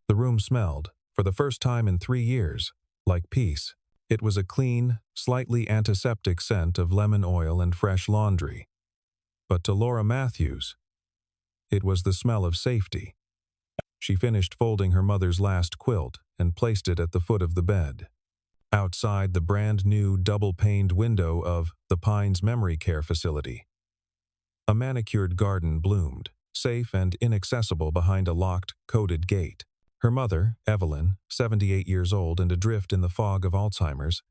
The room smelled, for the first time in 3 years, like peace. It was a clean, slightly antiseptic scent of lemon oil and fresh laundry. But to Laura Matthews, it was the smell of safety. She finished folding her mother's last quilt and placed it at the foot of the bed. Outside the brand-new double-paned window of the Pines Memory Care Facility, a manicured garden bloomed, safe and inaccessible behind a locked, coded gate. Her mother, Evelyn, 78 years old and adrift in the fog of Alzheimer's,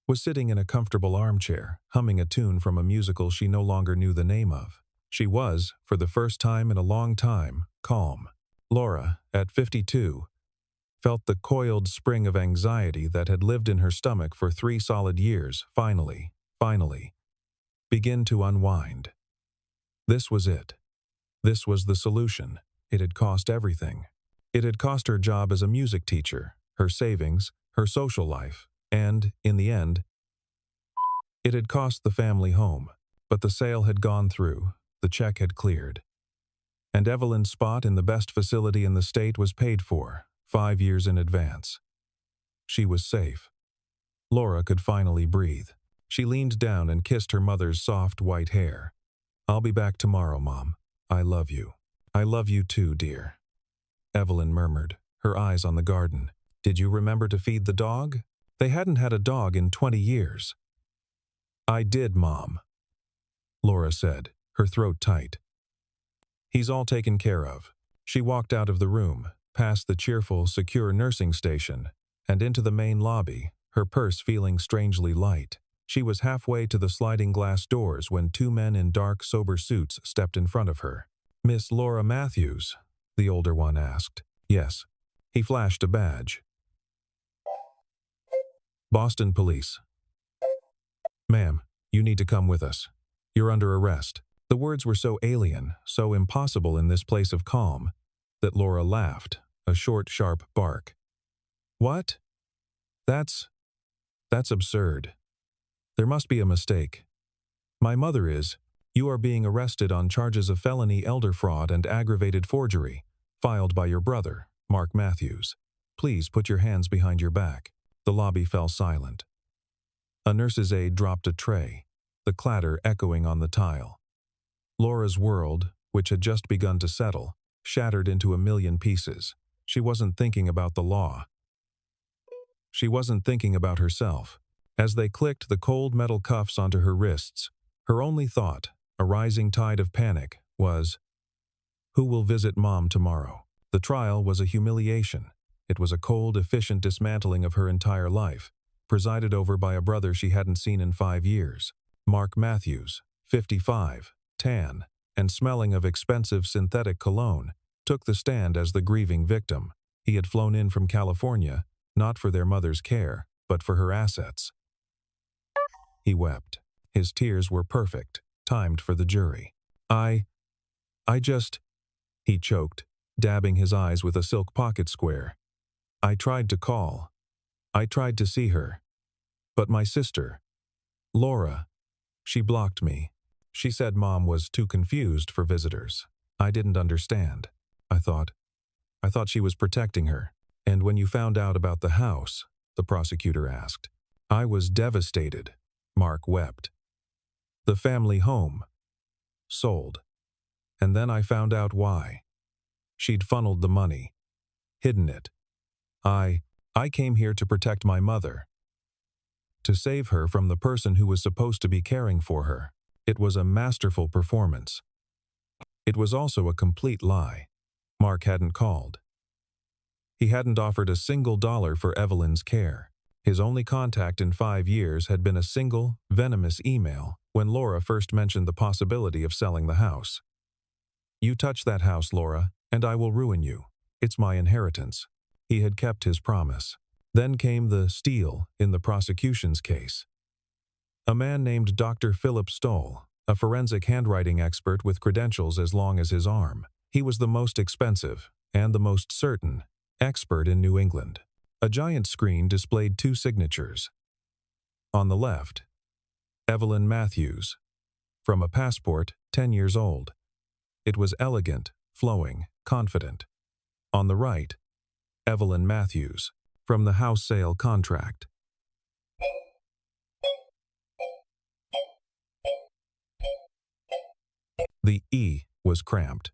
was sitting in a comfortable armchair, humming a tune from a musical she no longer knew the name of. She was, for the first time in a long time, calm. Laura, at 52, felt the coiled spring of anxiety that had lived in her stomach for 3 solid years finally, begin to unwind. This was it. This was the solution. It had cost everything. It had cost her job as a music teacher, her savings, her social life, and, in the end, it had cost the family home. But the sale had gone through, the check had cleared. And Evelyn's spot in the best facility in the state was paid for, 5 years in advance. She was safe. Laura could finally breathe. She leaned down and kissed her mother's soft white hair. "I'll be back tomorrow, Mom. I love you." "I love you too, dear," Evelyn murmured, her eyes on the garden. "Did you remember to feed the dog?" They hadn't had a dog in 20 years. "I did, Mom," Laura said, her throat tight. "He's all taken care of." She walked out of the room, past the cheerful, secure nursing station, and into the main lobby, her purse feeling strangely light. She was halfway to the sliding glass doors when 2 men in dark, sober suits stepped in front of her. "Miss Laura Matthews?" the older one asked. "Yes." He flashed a badge. "Boston Police." "Ma'am, you need to come with us. You're under arrest." The words were so alien, so impossible in this place of calm, that Laura laughed, a short, sharp bark. "What? That's absurd. There must be a mistake. My mother is. You are being arrested on charges of felony elder fraud and aggravated forgery, filed by your brother, Mark Matthews. Please put your hands behind your back." The lobby fell silent. A nurse's aide dropped a tray, the clatter echoing on the tile. Laura's world, which had just begun to settle, shattered into a million pieces. She wasn't thinking about the law. She wasn't thinking about herself. As they clicked the cold metal cuffs onto her wrists, her only thought, a rising tide of panic, was, who will visit Mom tomorrow? The trial was a humiliation. It was a cold, efficient dismantling of her entire life, presided over by a brother she hadn't seen in 5 years. Mark Matthews, 55, tan, and smelling of expensive synthetic cologne, took the stand as the grieving victim. He had flown in from California, not for their mother's care, but for her assets. He wept. His tears were perfect, timed for the jury. I just, he choked, dabbing his eyes with a silk pocket square. "I tried to call. I tried to see her. But my sister, Laura, she blocked me. She said Mom was too confused for visitors. I didn't understand. I thought she was protecting her." "And when you found out about the house?" the prosecutor asked. "I was devastated," Mark wept. "The family home. Sold. And then I found out why. She'd funneled the money. Hidden it. I came here to protect my mother. To save her from the person who was supposed to be caring for her." It was a masterful performance. It was also a complete lie. Mark hadn't called. He hadn't offered a single dollar for Evelyn's care. His only contact in 5 years had been a single, venomous email when Laura first mentioned the possibility of selling the house. "You touch that house, Laura, and I will ruin you. It's my inheritance." He had kept his promise. Then came the steal in the prosecution's case. A man named Dr. Philip Stoll, a forensic handwriting expert with credentials as long as his arm. He was the most expensive, and the most certain, expert in New England. A giant screen displayed 2 signatures. On the left, Evelyn Matthews, from a passport 10 years old. It was elegant, flowing, confident. On the right, Evelyn Matthews, from the house sale contract. The E was cramped.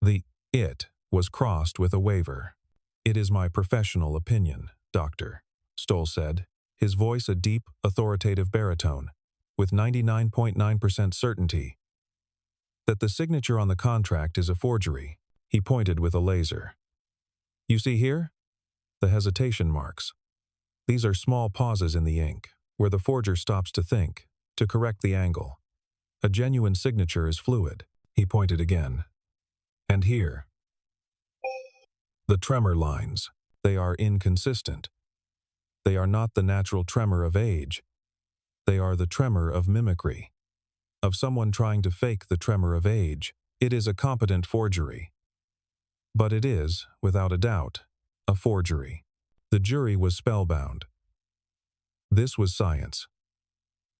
The it was crossed with a waver. "It is my professional opinion, Doctor," Stoll said, his voice a deep, authoritative baritone, with 99.9% certainty, "that the signature on the contract is a forgery." He pointed with a laser. "You see here? The hesitation marks. These are small pauses in the ink, where the forger stops to think, to correct the angle. A genuine signature is fluid." He pointed again. "And here. The tremor lines. They are inconsistent. They are not the natural tremor of age. They are the tremor of mimicry, of someone trying to fake the tremor of age. It is a competent forgery. But it is, without a doubt, a forgery." The jury was spellbound. This was science.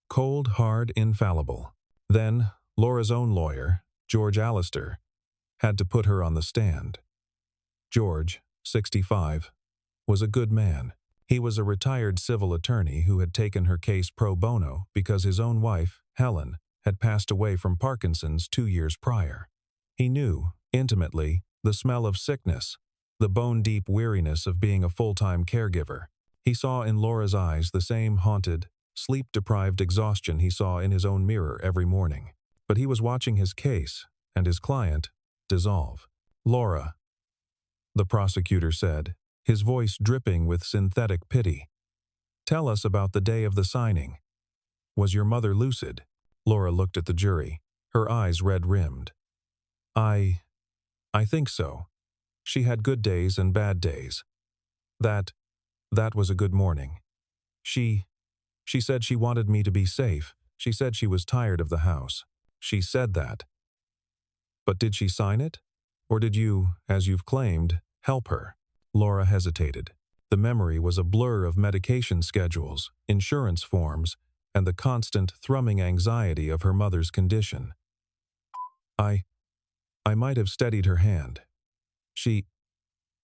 Cold, hard, infallible. Then, Laura's own lawyer, George Allister, had to put her on the stand. George, 65, was a good man. He was a retired civil attorney who had taken her case pro bono because his own wife, Helen, had passed away from Parkinson's 2 years prior. He knew, intimately, the smell of sickness, the bone-deep weariness of being a full-time caregiver. He saw in Laura's eyes the same haunted, sleep-deprived exhaustion he saw in his own mirror every morning. But he was watching his case, and his client, dissolve. "Laura," the prosecutor said, his voice dripping with synthetic pity, "tell us about the day of the signing. Was your mother lucid?" Laura looked at the jury, her eyes red-rimmed. I think so. She had good days and bad days. That was a good morning. She said she wanted me to be safe. She said she was tired of the house. She said that. But did she sign it? Or did you, as you've claimed, help her?" Laura hesitated. The memory was a blur of medication schedules, insurance forms, and the constant thrumming anxiety of her mother's condition. I might have steadied her hand.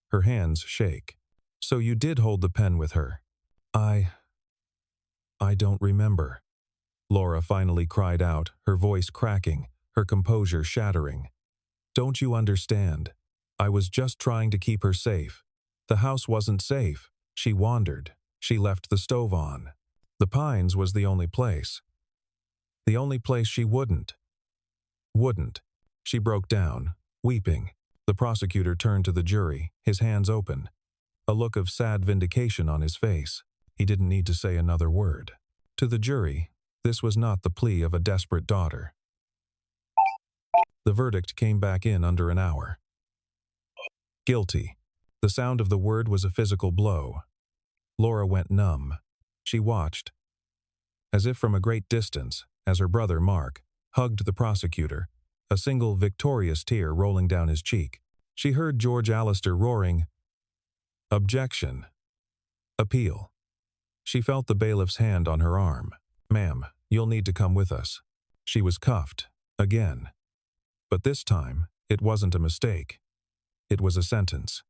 Her hands shake. "So you did hold the pen with her?" I don't remember," Laura finally cried out, her voice cracking, her composure shattering. "Don't you understand? I was just trying to keep her safe. The house wasn't safe. She wandered. She left the stove on. The Pines was the only place. The only place she wouldn't. She broke down, weeping. The prosecutor turned to the jury, his hands open, a look of sad vindication on his face. He didn't need to say another word. To the jury, this was not the plea of a desperate daughter. The verdict came back in under an hour. Guilty. The sound of the word was a physical blow. Laura went numb. She watched, as if from a great distance, as her brother, Mark, hugged the prosecutor, a single victorious tear rolling down his cheek. She heard George Allister roaring, "Objection. Appeal." She felt the bailiff's hand on her arm. "Ma'am, you'll need to come with us." She was cuffed, again. But this time, it wasn't a mistake. It was a sentence.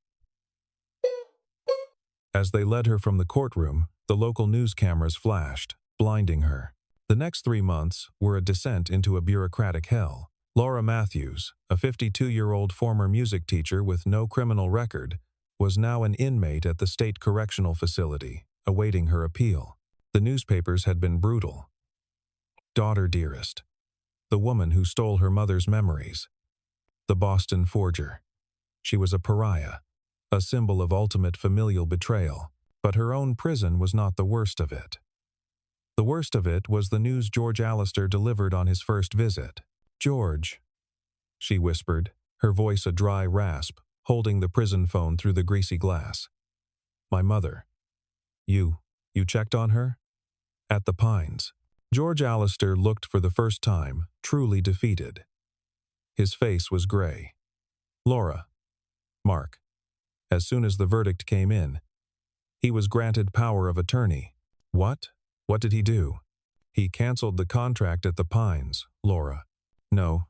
As they led her from the courtroom, the local news cameras flashed, blinding her. The next 3 months were a descent into a bureaucratic hell. Laura Matthews, a 52-year-old former music teacher with no criminal record, was now an inmate at the state correctional facility, awaiting her appeal. The newspapers had been brutal. Daughter dearest. The woman who stole her mother's memories. The Boston forger. She was a pariah, a symbol of ultimate familial betrayal. But her own prison was not the worst of it. The worst of it was the news George Allister delivered on his first visit. "George," she whispered, her voice a dry rasp, holding the prison phone through the greasy glass. "My mother. You checked on her?" "At the Pines." George Allister looked for the first time, truly defeated. His face was gray. "Laura. Mark. As soon as the verdict came in, he was granted power of attorney." "What? What did he do?" "He canceled the contract at the Pines, Laura." No,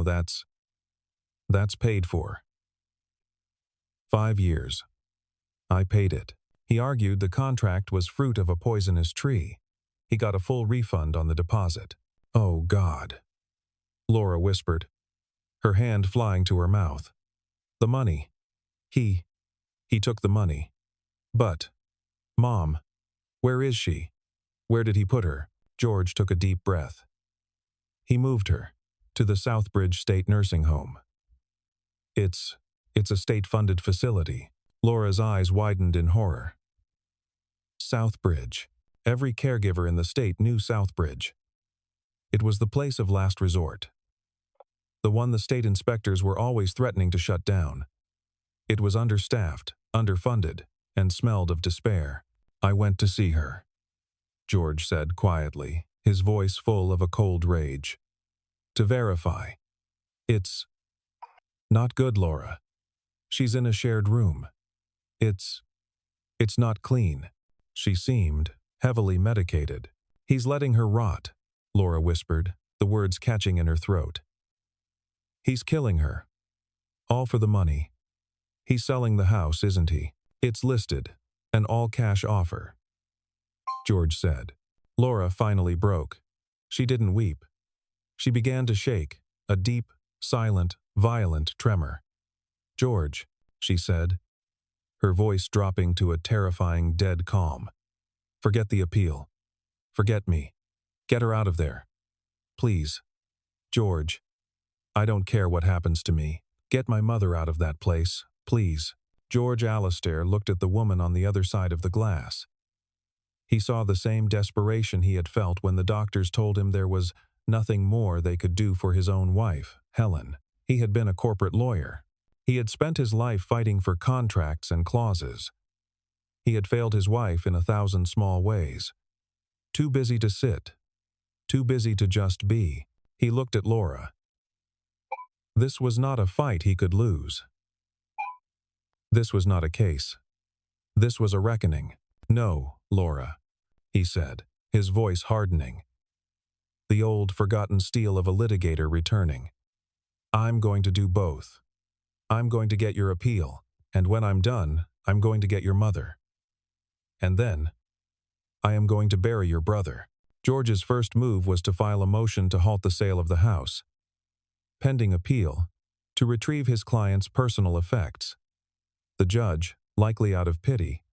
that's paid for. 5 years. I paid it. He argued the contract was fruit of a poisonous tree. He got a full refund on the deposit. Oh, God, Laura whispered, her hand flying to her mouth. The money. He took the money. But, Mom, where is she? Where did he put her? George took a deep breath. He moved her to the Southbridge State Nursing Home. It's a state-funded facility. Laura's eyes widened in horror. Southbridge. Every caregiver in the state knew Southbridge. It was the place of last resort. The one the state inspectors were always threatening to shut down. It was understaffed, underfunded, and smelled of despair. I went to see her, George said quietly, his voice full of a cold rage. To verify. It's not good, Laura. She's in a shared room. It's not clean. She seemed heavily medicated. He's letting her rot, Laura whispered, the words catching in her throat. He's killing her. All for the money. He's selling the house, isn't he? It's listed, an all-cash offer, George said. Laura finally broke. She didn't weep. She began to shake, a deep, silent, violent tremor. George, she said, her voice dropping to a terrifying dead calm. Forget the appeal. Forget me. Get her out of there. Please. George, I don't care what happens to me. Get my mother out of that place, please. George Alistair looked at the woman on the other side of the glass. He saw the same desperation he had felt when the doctors told him there was nothing more they could do for his own wife, Helen. He had been a corporate lawyer. He had spent his life fighting for contracts and clauses. He had failed his wife in 1,000 small ways. Too busy to sit. Too busy to just be. He looked at Laura. This was not a fight he could lose. This was not a case. This was a reckoning. No, Laura, he said, his voice hardening. The old, forgotten steel of a litigator returning. I'm going to do both. I'm going to get your appeal, and when I'm done, I'm going to get your mother. And then, I am going to bury your brother. George's first move was to file a motion to halt the sale of the house. Pending appeal, to retrieve his client's personal effects. The judge, likely out of pity,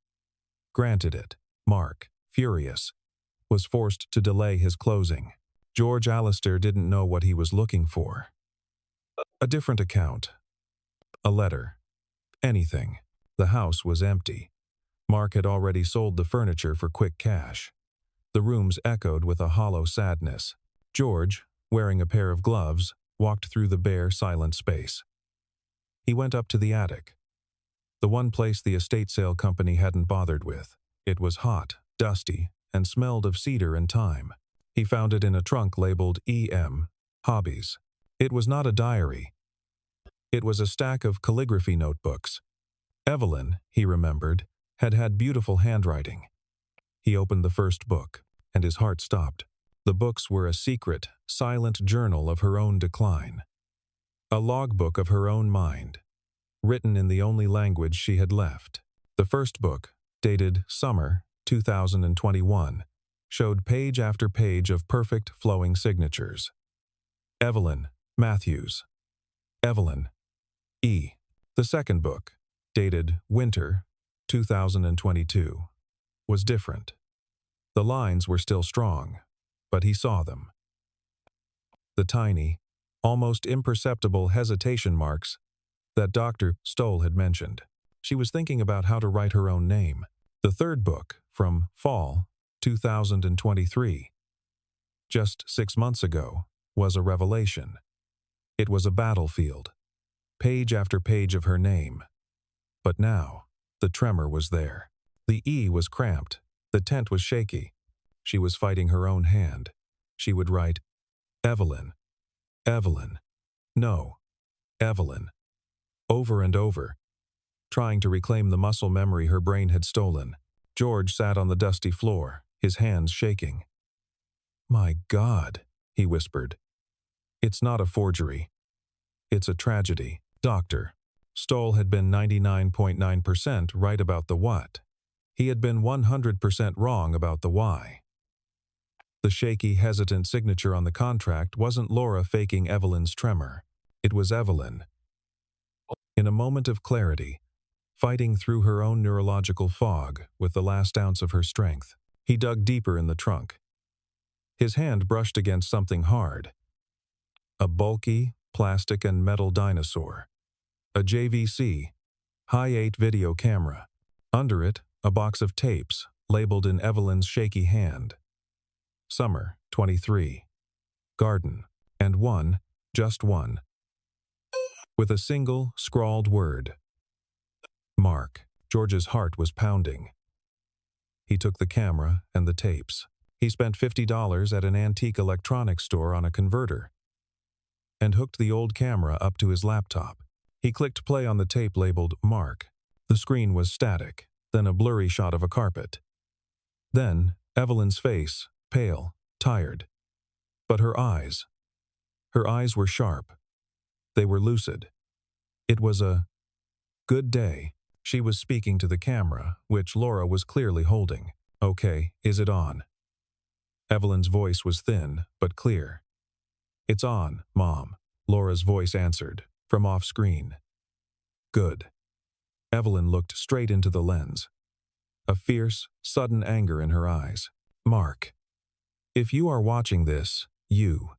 granted it. Mark, furious, was forced to delay his closing. George Alistair didn't know what he was looking for. A different account. A letter. Anything. The house was empty. Mark had already sold the furniture for quick cash. The rooms echoed with a hollow sadness. George, wearing a pair of gloves, walked through the bare, silent space. He went up to the attic. The one place the estate sale company hadn't bothered with. It was hot, dusty, and smelled of cedar and thyme. He found it in a trunk labeled E.M. Hobbies. It was not a diary. It was a stack of calligraphy notebooks. Evelyn, he remembered, had had beautiful handwriting. He opened the first book, and his heart stopped. The books were a secret, silent journal of her own decline. A logbook of her own mind, written in the only language she had left. The first book, dated summer 2021, showed page after page of perfect flowing signatures. Evelyn, Matthews. Evelyn, E. The second book, dated winter 2022, was different. The lines were still strong, but he saw them. The tiny, almost imperceptible hesitation marks that Dr. Stoll had mentioned. She was thinking about how to write her own name. The third book, from fall 2023, just 6 months ago, was a revelation. It was a battlefield, page after page of her name. But now, the tremor was there. The E was cramped. The tent was shaky. She was fighting her own hand. She would write, Evelyn, Evelyn, no, Evelyn, over and over, trying to reclaim the muscle memory her brain had stolen. George sat on the dusty floor, his hands shaking. My God, he whispered. It's not a forgery. It's a tragedy. Dr. Stoll had been 99.9% right about the what. He had been 100% wrong about the why. The shaky, hesitant signature on the contract wasn't Laura faking Evelyn's tremor. It was Evelyn. In a moment of clarity, fighting through her own neurological fog with the last ounce of her strength, he dug deeper in the trunk. His hand brushed against something hard. A bulky, plastic and metal dinosaur. A JVC, high-8 video camera. Under it, a box of tapes, labeled in Evelyn's shaky hand. Summer, 23. Garden. And one, just one. With a single, scrawled word. Mark. George's heart was pounding. He took the camera and the tapes. He spent $50 at an antique electronics store on a converter and hooked the old camera up to his laptop. He clicked play on the tape labeled Mark. The screen was static, then a blurry shot of a carpet. Then, Evelyn's face, pale, tired. But her eyes were sharp. They were lucid. It was a good day. She was speaking to the camera, which Laura was clearly holding. Okay, is it on? Evelyn's voice was thin, but clear. It's on, Mom, Laura's voice answered, from off-screen. Good. Evelyn looked straight into the lens. A fierce, sudden anger in her eyes. Mark. If you are watching this, you.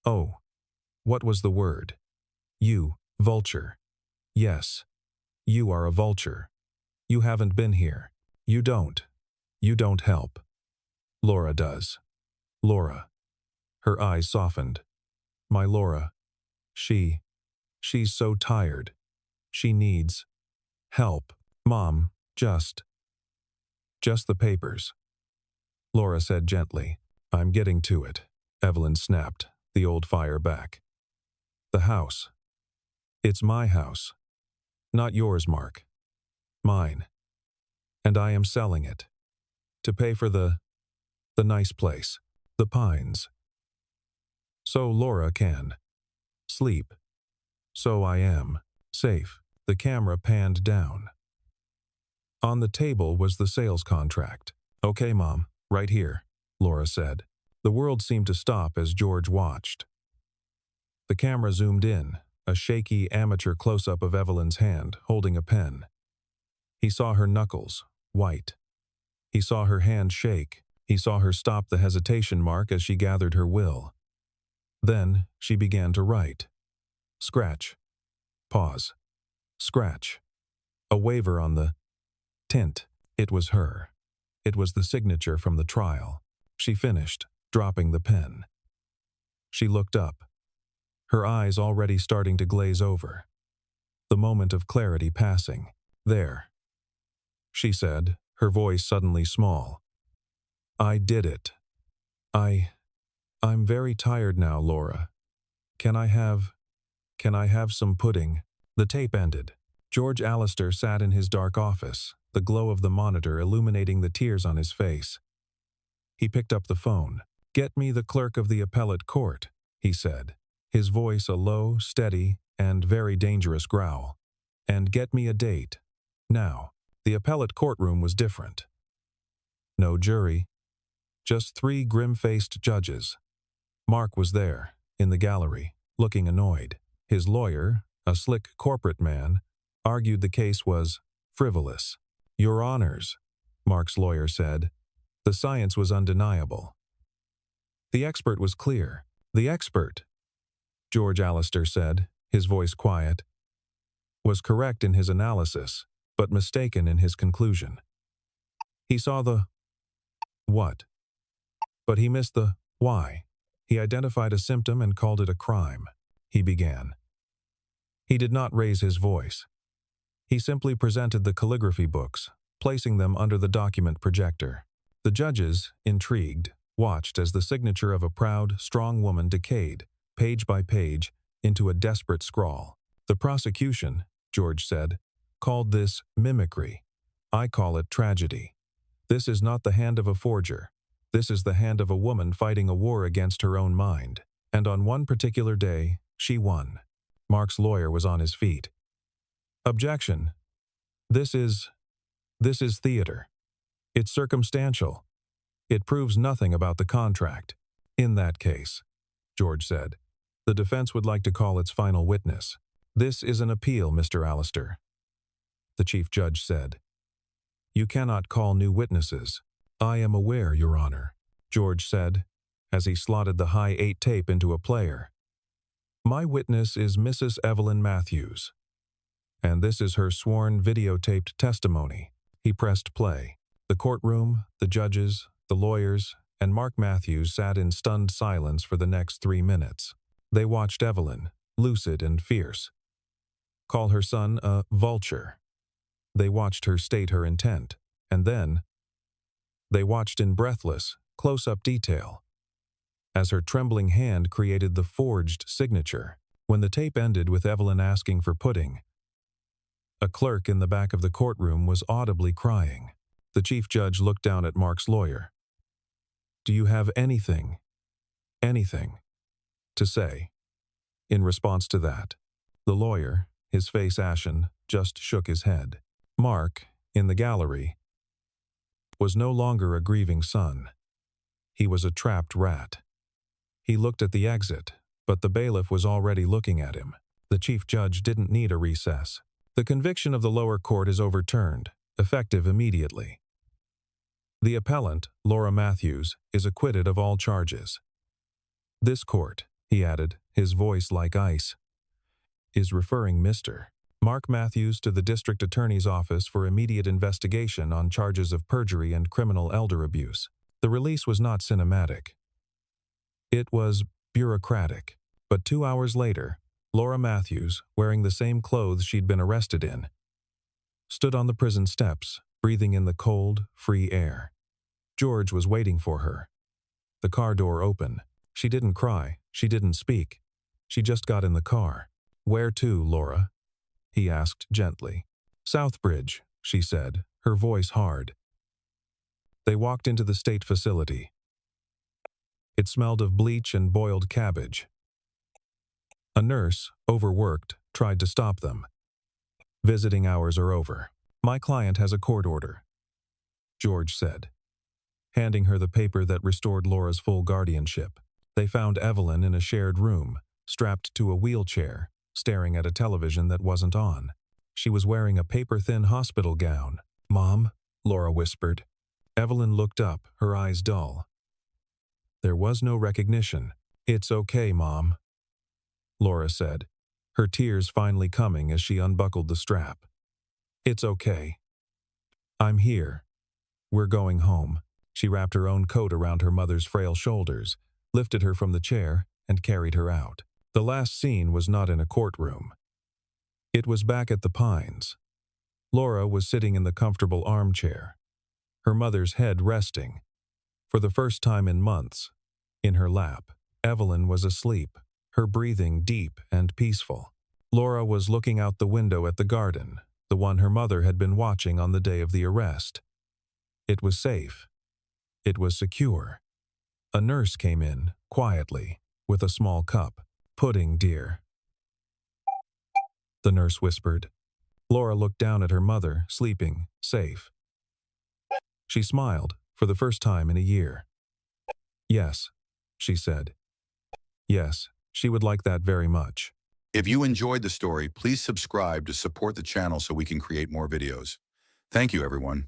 Oh. What was the word? You, vulture. Yes. You are a vulture. You haven't been here. You don't help. Laura does. Laura. Her eyes softened. My Laura. She's so tired. She needs help. Mom, just the papers. Laura said gently. I'm getting to it. Evelyn snapped, the old fire back. The house. It's my house. Not yours, Mark. Mine. And I am selling it. To pay for the nice place. The Pines. So Laura can sleep. So I am safe. The camera panned down. On the table was the sales contract. Okay, Mom, right here, Laura said. The world seemed to stop as George watched. The camera zoomed in, a shaky amateur close-up of Evelyn's hand holding a pen. He saw her knuckles, white. He saw her hand shake. He saw her stop the hesitation mark as she gathered her will. Then she began to write. Scratch. Pause. Scratch. A waver on the tint. It was her. It was the signature from the trial. She finished, dropping the pen. She looked up, her eyes already starting to glaze over. The moment of clarity passing. There. She said, her voice suddenly small. I did it. I'm very tired now, Laura. Can I have some pudding? The tape ended. George Allister sat in his dark office, the glow of the monitor illuminating the tears on his face. He picked up the phone. Get me the clerk of the appellate court, he said, his voice a low, steady, and very dangerous growl. And get me a date. Now, the appellate courtroom was different. No jury. Just 3 grim-faced judges. Mark was there, in the gallery, looking annoyed. His lawyer, a slick corporate man, argued the case was frivolous. Your Honors, Mark's lawyer said. The science was undeniable. The expert was clear. The expert, George Allister said, his voice quiet, was correct in his analysis, but mistaken in his conclusion. He saw the what, but he missed the why. He identified a symptom and called it a crime. He began. He did not raise his voice. He simply presented the calligraphy books, placing them under the document projector. The judges, intrigued, watched as the signature of a proud, strong woman decayed, page by page, into a desperate scrawl. The prosecution, George said, called this mimicry. I call it tragedy. This is not the hand of a forger. This is the hand of a woman fighting a war against her own mind. And on one particular day, she won. Mark's lawyer was on his feet. Objection. This is theater. It's circumstantial. It proves nothing about the contract. In that case, George said, the defense would like to call its final witness. This is an appeal, Mr. Allister, the Chief Judge said. You cannot call new witnesses. I am aware, Your Honor, George said, as he slotted the high 8 tape into a player. My witness is Mrs. Evelyn Matthews, and this is her sworn videotaped testimony. He pressed play. The courtroom, the judges, the lawyers, and Mark Matthews sat in stunned silence for the next 3 minutes. They watched Evelyn, lucid and fierce, call her son a vulture. They watched her state her intent, and then they watched in breathless, close-up detail as her trembling hand created the forged signature. When the tape ended with Evelyn asking for pudding, a clerk in the back of the courtroom was audibly crying. The Chief Judge looked down at Mark's lawyer. Do you have anything to say? In response to that, the lawyer, his face ashen, just shook his head. Mark, in the gallery, was no longer a grieving son. He was a trapped rat. He looked at the exit, but the bailiff was already looking at him. The Chief Judge didn't need a recess. The conviction of the lower court is overturned, effective immediately. The appellant, Laura Matthews, is acquitted of all charges. This court, he added, his voice like ice, is referring Mr. Mark Matthews to the District Attorney's Office for immediate investigation on charges of perjury and criminal elder abuse. The release was not cinematic. It was bureaucratic. But 2 hours later, Laura Matthews, wearing the same clothes she'd been arrested in, stood on the prison steps, breathing in the cold, free air. George was waiting for her. The car door opened. She didn't cry. She didn't speak. She just got in the car. Where to, Laura? He asked gently. Southbridge, she said, her voice hard. They walked into the state facility. It smelled of bleach and boiled cabbage. A nurse, overworked, tried to stop them. Visiting hours are over. My client has a court order, George said, handing her the paper that restored Laura's full guardianship. They found Evelyn in a shared room, strapped to a wheelchair, staring at a television that wasn't on. She was wearing a paper-thin hospital gown. Mom, Laura whispered. Evelyn looked up, her eyes dull. There was no recognition. It's okay, Mom, Laura said, her tears finally coming as she unbuckled the strap. It's okay. I'm here. We're going home. She wrapped her own coat around her mother's frail shoulders, lifted her from the chair, and carried her out. The last scene was not in a courtroom. It was back at the Pines. Laura was sitting in the comfortable armchair, her mother's head resting, for the first time in months, in her lap. Evelyn was asleep, her breathing deep and peaceful. Laura was looking out the window at the garden, the one her mother had been watching on the day of the arrest. It was safe. It was secure. A nurse came in, quietly, with a small cup. Pudding, dear, the nurse whispered. Laura looked down at her mother, sleeping, safe. She smiled, for the first time in a year. Yes, she said. Yes, she would like that very much. If you enjoyed the story, please subscribe to support the channel so we can create more videos. Thank you, everyone.